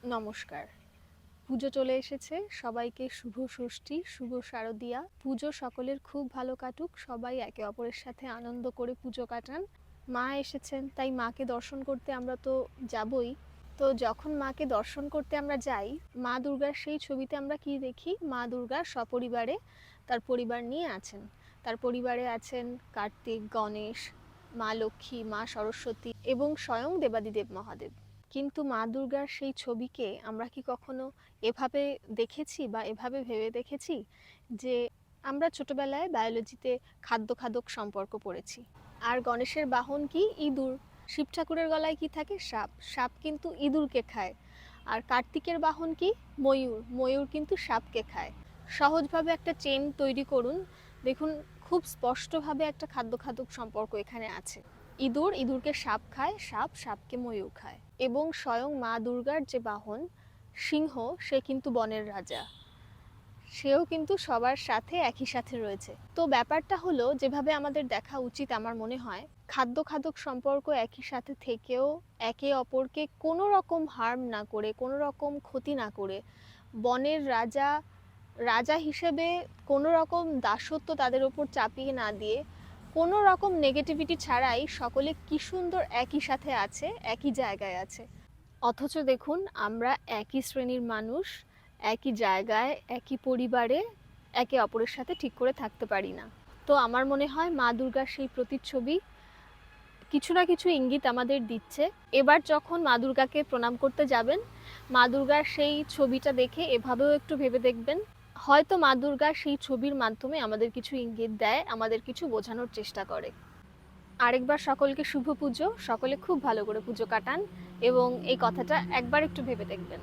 নমস্কার। পুজো চলে এসেছে, সবাইকে শুভ ষষ্ঠী, শুভ শারদিয়া। পুজো সকলের খুব ভালো কাটুক, সবাই একে অপরের সাথে আনন্দ করে পুজো কাটান। মা এসেছেন, তাই মাকে দর্শন করতে আমরা তো যাবই। তো যখন মাকে দর্শন করতে আমরা যাই, মা দুর্গার সেই ছবিতে আমরা কি দেখি? মা দুর্গা সপরিবারে তার পরিবার নিয়ে আছেন। তার পরিবারে আছেন কার্তিক, গণেশ, মা লক্ষ্মী, মা সরস্বতী এবং স্বয়ং দেবাদিদেব মহাদেব। কিন্তু মা দুর্গার সেই ছবিকে আমরা কি কখনো এভাবে দেখেছি বা এভাবে ভেবে দেখেছি যে আমরা ছোটবেলায় বায়োলজিতে খাদ্য খাদক সম্পর্ক পড়েছি। আর গণেশের বাহন কি? ইঁদুর। শিব ঠাকুরের গলায় কি থাকে? সাপ। সাপ কিন্তু ইঁদুরকে খায়। আর কার্তিকের বাহন কি? ময়ূর। ময়ূর কিন্তু সাপকে খায়। সহজভাবে একটা চেন তৈরি করুন, দেখুন খুব স্পষ্টভাবে একটা খাদ্য খাদক সম্পর্ক এখানে আছে। ইঁদুর ইঁদুরকে সাপ খায়, সাপ সাপকে ময়ূর খায়। এবং স্বয়ং মা দুর্গার যে বাহন সিংহ, সে কিন্তু বনের রাজা, সেও কিন্তু সবার সাথে একই সাথে রয়েছে। তো ব্যাপারটা হলো, যেভাবে আমাদের দেখা উচিত আমার মনে হয়, খাদ্য খাদক সম্পর্ক একই সাথে থেকেও একে অপরকে কোনো রকম হার্ম না করে, কোনো রকম ক্ষতি না করে, বনের রাজা রাজা হিসেবে কোনো রকম দাসত্ব তাদের ওপর চাপিয়ে না দিয়ে, কোনো রকম নেগেটিভিটি ছাড়াই সকলে কি সুন্দর একই সাথে আছে, একই জায়গায় আছে। অথচ দেখুন, আমরা একই শ্রেণীর মানুষ, একই জায়গায়, একই পরিবারে একে অপরের সাথে ঠিক করে থাকতে পারি না। তো আমার মনে হয় মা দুর্গার সেই প্রতিচ্ছবি কিছু না কিছু ইঙ্গিত আমাদের দিচ্ছে। এবার যখন মা দুর্গাকে প্রণাম করতে যাবেন, মা দুর্গার সেই ছবিটা দেখে এভাবেও একটু ভেবে দেখবেন, হয়তো মা দুর্গা সেই ছবির মাধ্যমে আমাদের কিছু ইঙ্গিত দেয়, আমাদের কিছু বোঝানোর চেষ্টা করে। আরেকবার সকলকে শুভ পুজো। সকলে খুব ভালো করে পুজো কাটান এবং এই কথাটা একবার একটু ভেবে দেখবেন।